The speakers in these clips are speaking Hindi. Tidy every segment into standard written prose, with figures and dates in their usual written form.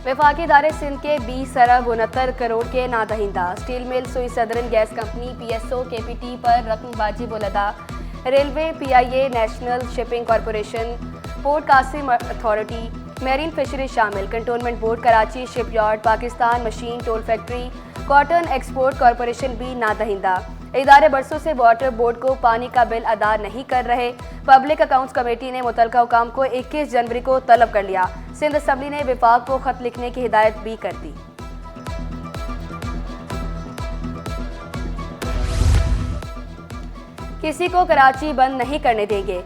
वफाकी इदारे सिंध के 20 अरब 69 करोड़ के नादहिंदा। Steel mill Sui southern gas company PSO KPT पर रकमबाजी बुलंदा। Railway PIA national shipping corporation port Qasim authority marine fishery शामिल। Cantonment board Karachi shipyard Pakistan machine tool factory cotton export corporation भी नादहिंदा। इदारे बरसों से वाटर बोर्ड को पानी का बिल अदा नहीं कर रहे। पब्लिक अकाउंट्स कमेटी ने मुतलका हुकाम को 21 जनवरी को तलब कर लिया। सिंध असम्बली ने विफाक को खत लिखने की हिदायत भी कर दी। किसी को कराची बंद नहीं करने देंगे।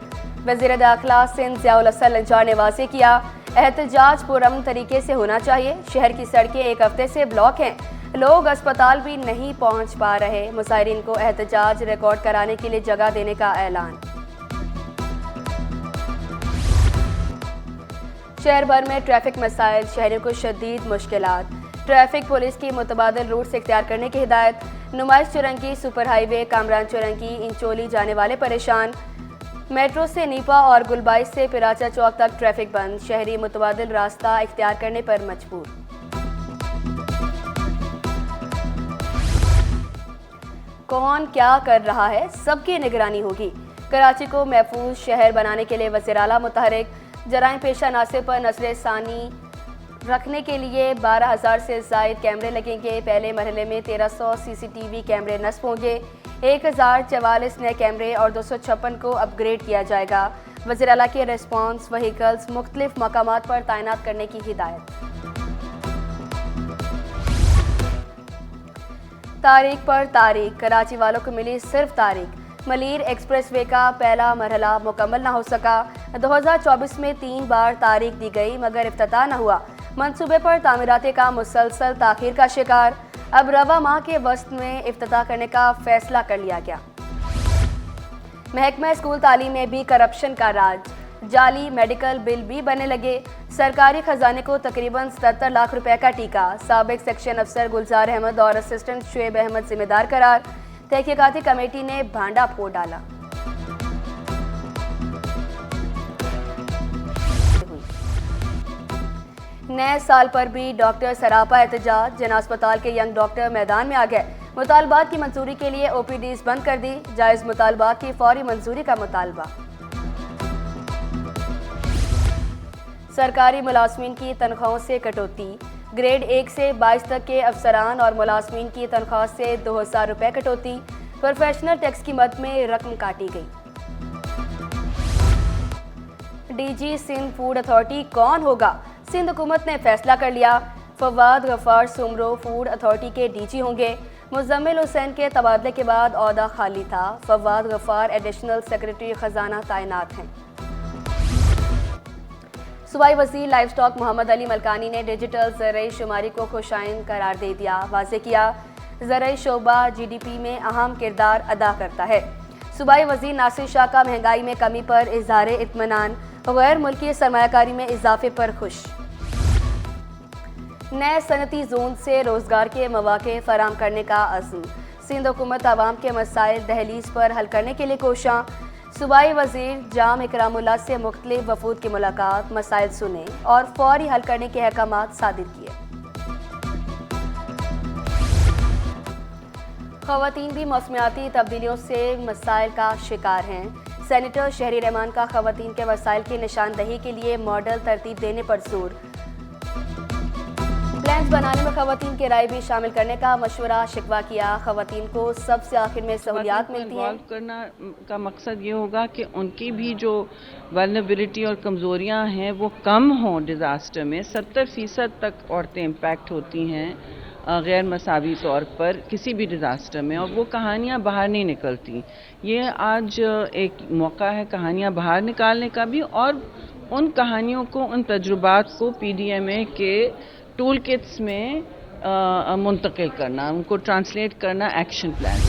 वज़ीर दाखिला सिंध ज़ियाउल हसन लंचार ने वाज़ेह किया, एहतजाज पुरअमन तरीके से होना चाहिए। शहर की सड़कें एक हफ्ते से ब्लॉक हैं, लोग अस्पताल भी नहीं पहुंच पा रहे। मुसाहिरीन को एहतजाज रिकॉर्ड कराने के लिए जगह देने का ऐलान। शहर भर में ट्रैफिक मसाइल, शहरियों को शदीद मुश्किलात। ट्रैफिक पुलिस की मुतबादिल रूट से इख्तियार करने की हिदायत। नुमाइश चुरंगी सुपर हाईवे कामरान चुरंगी इंचोली जाने वाले परेशान। मेट्रो से नीपा और गुलबाई से पिराचा चौक तक ट्रैफिक बंद। शहरी मुतबादिल रास्ता इख्तियार करने पर मजबूर। कौन क्या कर रहा है, सबकी निगरानी होगी। कराची को महफूज शहर बनाने के लिए वज़ीर आला मुतहरिक। जराइम पेशा नासिर पर नजर सानी रखने के लिए 12,000 से ज़ायद कैमरे लगेंगे। पहले मरहले में 1300 CCTV कैमरे नस्ब होंगे। 1044 नए कैमरे और 256 को अपग्रेड किया जाएगा। वज़ीर आला के रेस्पॉन्स व्हीकल्स मुख्तलिफ मकामात पर तैनात करने की हिदायत। तारीख पर तारीख, कराची वालों को मिली सिर्फ तारीख। मलीर एक्सप्रेसवे का पहला मरहला मुकम्मल न हो सका। 2024 में 3 बार तारीख दी गई मगर इफ्तिताह न हुआ। मंसूबे पर तामीराती काम मुसलसल ताखीर का शिकार। अब रवा माह के वस्त में इफ्तिताह करने का फैसला कर लिया गया। महकमा स्कूल तालीम में भी करप्शन का राज। जाली मेडिकल बिल भी बनने लगे। सरकारी खजाने को तकरीबन 77 लाख रुपए का टीका। साबिक सेक्शन अफसर गुलजार अहमद और असिस्टेंट शुएब अहमद जिम्मेदार करार। तहकीकाती कमेटी ने भांडा फोड़ डाला। नए साल पर भी डॉक्टर सरापा एहतजाज। जन अस्पताल के यंग डॉक्टर मैदान में आ गए। मुतालबात की मंजूरी के लिए OPDs बंद कर दी। जायज मुतालबात की फौरी मंजूरी का मुतालबा। सरकारी मुलाजमीन की तनख्वाहों से कटौती। ग्रेड 1 से 22 तक के अफसरान और मुलाजमीन की तनख्वाह से 2000 रुपये कटौती। प्रोफेशनल टैक्स की मद में रकम काटी गई। DG सिंध फूड अथॉरिटी कौन होगा? सिंध हुकूमत ने फैसला कर लिया। फवाद गफ्फार सुमरो फूड अथॉरिटी के DG होंगे। मुजम्मिल हुसैन के तबादले के बाद ओहदा खाली था। फवाद गफ्फार एडिशनल सेक्रेटरी खजाना तैनात हैं। सूबाई वज़ीर लाइफ स्टॉक मोहम्मद अली मलकानी ने डिजिटल ज़रई शुमारी को खुशाइन करार दे दिया। वाज़ेह किया, ज़रई शोबा GDP में अहम किरदार अदा करता है। सूबाई वज़ीर नासिर शाह का महंगाई में कमी पर इज़हार इत्मीनान। गैर मुल्की सरमायाकारी में इजाफे पर खुश। नए सनती जोन से रोजगार के मौके फराम करने का अज़्म। सिंध हुकूमत अवाम के मसाइल दहलीज पर हल करने के लिए कोशां। सूबाई वज़ीर जाम इकरामुल्लाह से मुख्तलिफ वफूद की मुलाकात। मसाइल सुने और फौरी हल करने के अहकामात सादिर किए। ख़वातीन भी मौसमियाती तब्दीलियों से मसाइल का शिकार हैं। सेनेटर शहरी रहमान का ख़वातीन के मसाइल की निशानदही के लिए मॉडल तरतीब देने पर जोर। प्लान्स बनाने में ख़वातीन की राय भी शामिल करने का मशवरा। शिकवा किया, ख़वातीन को सबसे आखिर में सहूलियात मिलती है। करना का मकसद ये होगा कि उनकी भी जो वल्नरेबिलिटी और कमज़ोरियाँ हैं वो कम हों। डिज़ास्टर में 70% तक औरतें इम्पैक्ट होती हैं गैर मसावी तौर पर किसी भी डिज़ास्टर में, और वो कहानियाँ बाहर नहीं निकलती। ये आज एक मौका है कहानियाँ बाहर निकालने का भी, और उन कहानियों को, उन तजुर्बात को PDMA के टूल किट्स में मुंतकिल करना, उनको ट्रांसलेट करना एक्शन प्लान।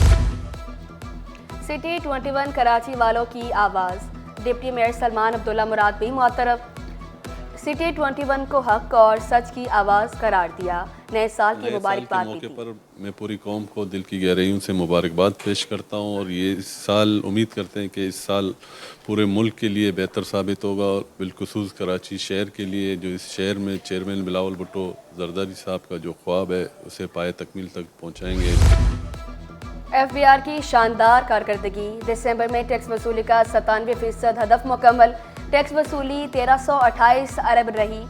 सिटी 21 कराची वालों की आवाज़। डिप्टी मेयर सलमान अब्दुल्ला मुराद भी मुअतरफ। सिटी 21 को हक और सच की आवाज़ करार दिया। नए साल की नए साल मुबारकबाद के भी मौके दी। पर मैं पूरी कौम को दिल की गहराइयों से मुबारकबाद पेश करता हूं और ये इस साल उम्मीद करते हैं कि इस साल पूरे मुल्क के लिए बेहतर साबित होगा और बिलखुसूस कराची शहर के लिए, जो इस शहर में चेयरमैन बिलावल भुट्टो जरदारी साहब का जो ख्वाब है उसे पाए तकमील तक पहुँचाएँगे। FBR की शानदार कारकर्दगी। दिसंबर में टैक्स वसूली का 97% हदफ मुकम्मल। टैक्स वसूली 1328 अरब रही।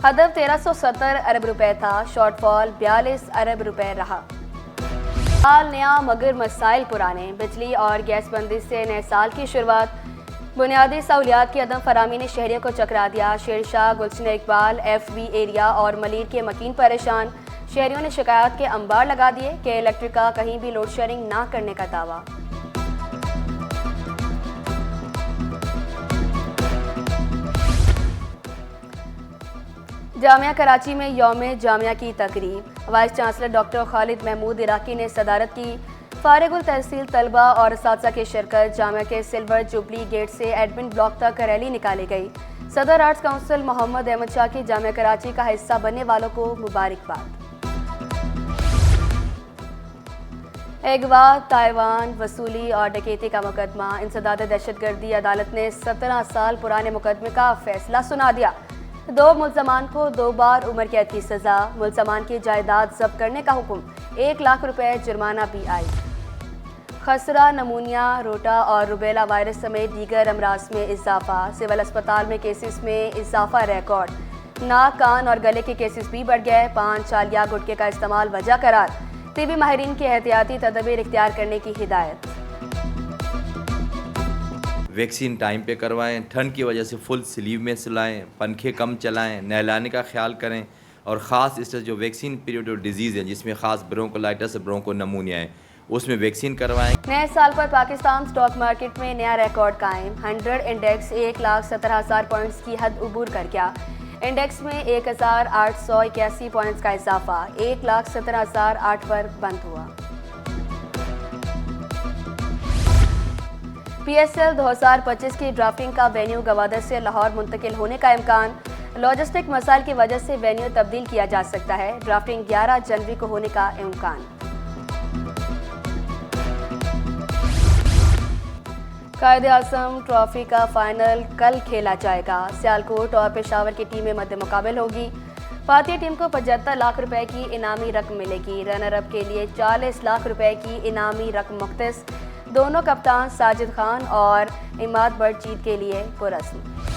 हदफ 1370 अरब रुपए था। शॉर्टफॉल 42 अरब रुपए रहा। साल नया मगर मसाइल पुराने। बिजली और गैस बंदी से नए साल की शुरुआत। बुनियादी सहूलियात की अदम फरामी ने शहरियों को चकरा दिया। शेरशाह, गुलशन इकबाल, FB एरिया और मलीर के मकीन परेशान। शहरियों ने शिकायत के अंबार लगा दिए कि इलेक्ट्रिक का कहीं भी लोड शेयरिंग ना करने का दावा। जामिया कराची में यौम जामिया की तकरीब। Vice chancellor doctor Khalid Mahmood Iraqi ने सदारत की। फारिगुल तहसील तलबा और असातिज़ा की शिरकत। जामिया के सिल्वर जुबली गेट से एडमिन ब्लॉक तक रैली निकाली गई। सदर आर्ट्स काउंसिल मोहम्मद अहमद शाह की जामिया कराची का हिस्सा बनने वालों को मुबारकबाद। अगवा, ताइवान, वसूली और डकैती का मुकदमा। इंसदाद दहशतगर्दी अदालत ने 17 साल पुराने मुकदमे का फैसला सुना दिया। 2 मुल्ज़मान को 2 बार उम्र कैद की सजा। मुल्ज़मान की जायदाद जब्त करने का हुक्म। 1 लाख रुपए जुर्माना भी आई। खसरा, नमूनिया, रोटा और रुबेला वायरस समेत दीगर अमराज में इजाफा। सिविल अस्पताल में केसेस में इजाफा रिकॉर्ड। नाक, कान और गले के केसेस भी बढ़ गए। पान, चालिया, गुटके का इस्तेमाल वजह करार। तिबी माहिरीन के एहतियाती तदबीर इख्तियार करने की हिदायत। वैक्सीन टाइम पे करवाएं, ठंड की वजह से फुल स्लीव में सुलाएं, पंखे कम चलाएं, नहलाने का ख्याल करें और ख़ास इस जो वैक्सीन पीरियड और डिजीज़ है जिसमें ख़ास ब्रोंकोलाइटिस, ब्रोंकोनमोनिया है, उसमें वैक्सीन करवाएं। नए साल पर पाकिस्तान स्टॉक मार्केट में नया रिकॉर्ड कायम। 100 इंडेक्स 1,17,000 पॉइंट्स की हद उबूर कर गया। इंडेक्स में 1,881 पॉइंट्स का इजाफा। 1,17,008 पर बंद हुआ। PSL 2025 की ड्राफ्टिंग का वेन्यू गवादर से लाहौर मुंतकिल होने का इम्कान। लॉजिस्टिक मसाइल की वजह से वेन्यू तब्दील किया जा सकता है। ड्राफ्टिंग 11 जनवरी को होने का इम्कान। कायद-ए-आज़म ट्रॉफी का फाइनल कल खेला जाएगा। सियालकोट और पेशावर की टीमें मध्य मुकाबल होगी। फातिह टीम को 75 लाख रुपए की इनामी रकम मिलेगी। रनर अप के लिए 40 लाख रुपए की इनामी रकम मुख्तस। दोनों कप्तान साजिद खान और इमाद बट जीत के लिए पुरस्कार।